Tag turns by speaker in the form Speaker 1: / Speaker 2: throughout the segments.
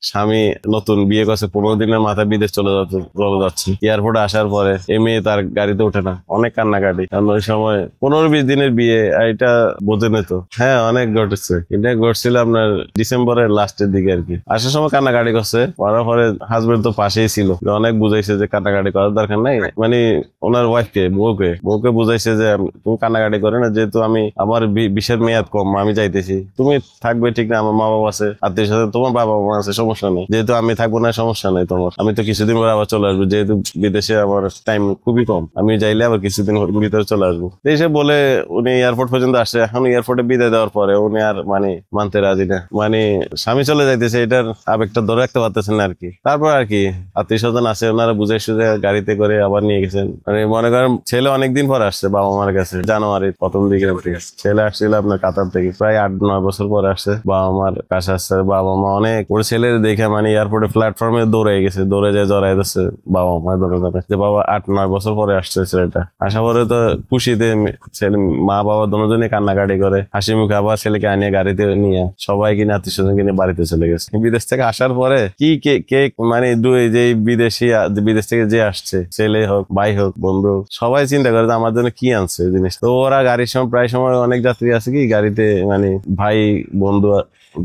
Speaker 1: স্বামী নতুন বিয়ে করছে, 15 দিনের মাথায় বিদেশ চলে যাচ্ছে। এয়ারপোর্টে আসার পরে এই মেয়ে তার গাড়িতে ওঠে না, অনেক কান্নাকাটি। কারণ ওই সময় 15-20 দিনের বিয়ে, আর এটা বোঝে না তো। হ্যাঁ, অনেক ঘটেছে। এটা ঘটছিল আপনার ডিসেম্বরের লাস্টের দিকে আর কি। আসার সময় কান্নাকাটি করছে, করার পরে হাজবেন্ড তো পাশেই ছিল, অনেক বুঝাইছে যে কান্নাকাটি করার দরকার নাই। মানে ওনার ওয়াইফকে, বউকে বুঝাইছে যে তুমি কান্নাকাটি করে না, যেহেতু আমার বিশের মেয়াদ কম, আমি যাইতেছি, তুমি থাকবে ঠিক না, আমার মা বাবা আছে, আত্মীয় স্বজন, তোমার বাবা মা আছে, সমস্যা নেই। যেহেতু আমি থাকবো না, সমস্যা নেই তোমার, আমি তো কিছুদিন পরে আবার চলে আসবো, যেহেতু বিদেশে আমার টাইম খুবই কম, আমি যাইলে আবার কিছুদিন ভিতরে চলে আসবো। এসে বলে উনি এয়ারপোর্ট পর্যন্ত আসে। এখন এয়ারপোর্টে বিদায় দেওয়ার পরে উনি আর মানতে রাজি না। স্বামী চলে যাইতেছে, এটার আবেগটা ধরে রাখতে পারতেছেন না আর কি। তারপর আর কি আত্মীয় স্বজন আছে, ওনারা বুঝে সুঝে গাড়িতে করে আবার নিয়ে গেছেন। মনে করেন ছেলে অনেকদিন পরে আসছে বাবা মার কাছে, জানুয়ারির প্রথম দিকে ছেলে আসছিল আপনার কাতার থেকে, প্রায় 8-9 বছর পরে আসছে বাবা মার কাছে আসছে। বাবা মা অনেক ওর ছেলে দেখে এয়ারপোর্টে প্ল্যাটফর্মে দৌড়ে গেছে, দৌড়ে যায় জড়াই দিচ্ছে বাবা মা, দৌড়ে যে বাবা 8-9 বছর পরে আসছে ছেলেটা। আসা পরে তো খুশিতে ছেলে মা বাবা দুজনে কান্নাকাটি করে হাসি মুখে আবার ছেলেকে আনিয়ে গাড়িতে নিয়ে সবাই কিনে আত্মীয় স্বজন কিনে বাড়িতে চলে গেছে। বিদেশ থেকে আসার পরে কি কেক যে বিদেশ থেকে যে আসছে, ছেলে হোক ভাই হোক বন্ধু হোক, সবাই চিন্তা করে আমার জন্য কি আনছে জিনিস। তো ওরা গাড়ির সময় প্রায় সময় অনেক যাত্রী আছে কি গাড়িতে, ভাই বন্ধু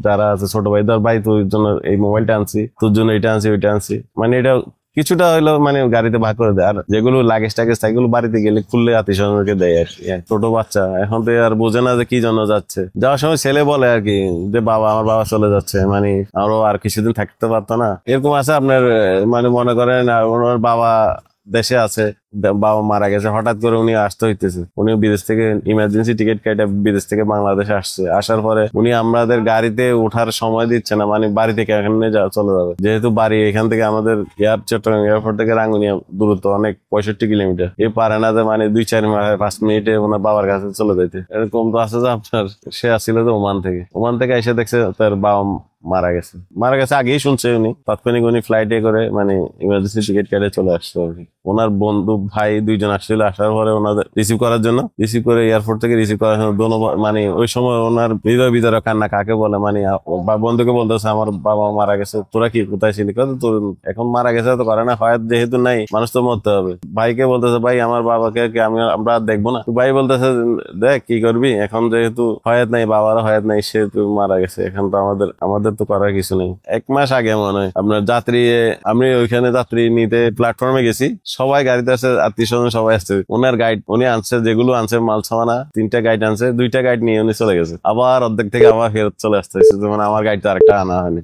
Speaker 1: যারা আছে, ছোট ভাই ধর, ভাই তোর জন্য এই মোবাইলটা আনছি, তোর জন্য এটা আনছি ওইটা আনছি, এটা কিছুটা হইলো গাড়িতে ভাগ করে দেয়। আর যেগুলো লাগেজ টাগেজ সেগুলো বাড়িতে গেলে খুললে আত্মীয় স্বজনকে দেয় আর কি। ছোট বাচ্চা এখন তো আর বোঝে না যে কি জন্য যাচ্ছে। যাওয়ার সময় ছেলে বলে আর কি যে আমার বাবা চলে যাচ্ছে, আরো আর কিছুদিন থাকতে পারতো না, এরকম আছে আপনার। মনে করেন ওনার বাবা দেশে আছে, বাবা মারা গেছে, হঠাৎ করে উনি আসতে হইতেছে, উনি বিদেশ থেকে ইমার্জেন্সি টিকিট কেটে বিদেশ থেকে বাংলাদেশে আসছে। আসার পরে উনি আমাদের গাড়িতে ওঠার সময় দিচ্ছে না, বাড়ি থেকে এখানে চলে যাবে, যেহেতু বাড়ি এখান থেকে আমাদের চট্টগ্রাম এয়ারপোর্ট থেকে রাঙ্গুনিয়া দূরত্ব অনেক 65 কিলোমিটার। এ পারে না যে 2-4-5 মিনিটে ওনার বাবার কাছে চলে যাইতে। এরকম তো আছে যে আপনার সে আসছিল যে ওমান থেকে এসে দেখছে তার বাবা মারা গেছে আগেই শুনছে উনি, তাৎক্ষণিক উনি ফ্লাইটে করে ইমার্জেন্সি টিকিট কেটে চলে আসছে আর কি। ওনার বন্ধু ভাই 2জন আসছিল, আসার পরে ওনাদের রিসিভ করার জন্য, রিসিভ করে এয়ারপোর্ট থেকে রিসিভ করার জন্য ওই সময় ওনার হৃদয় ভিতরে কান্না কাকে বলে, বন্ধুকে বলতেছে আমার বাবা মারা গেছে, তোরা কি কোথায় ছিলি? তোর এখন মারা গেছে তো করে না, হয়াত যেহেতু নাই, মানুষ তো মরতে হবে। ভাইকে বলতেছে ভাই আমার বাবাকে আমরা দেখবো না? ভাই বলতেছে দেখ কি করবি, এখন যেহেতু হয়াত নাই, বাবারও হয়াত নাই, সে তো মারা গেছে, এখন তো আমাদের তো করার কিছু নেই। 1 মাস আগে মনে হয় আপনার আমি ওইখানে যাত্রী নিতে প্ল্যাটফর্মে গেছি, সবাই গাড়িতে আছে, আত্মীয় স্বজন সবাই আসছে। ওনার গাইড উনি আনছে, যেগুলো আনছে মাল সামানা 3টা গাইড আনছে, 2টা গাইড নিয়ে উনি চলে গেছে, আবার অর্ধেক থেকে আবার ফেরত চলে আসতেছে, আমার গাইড তো আরেকটা আনা হয়নি।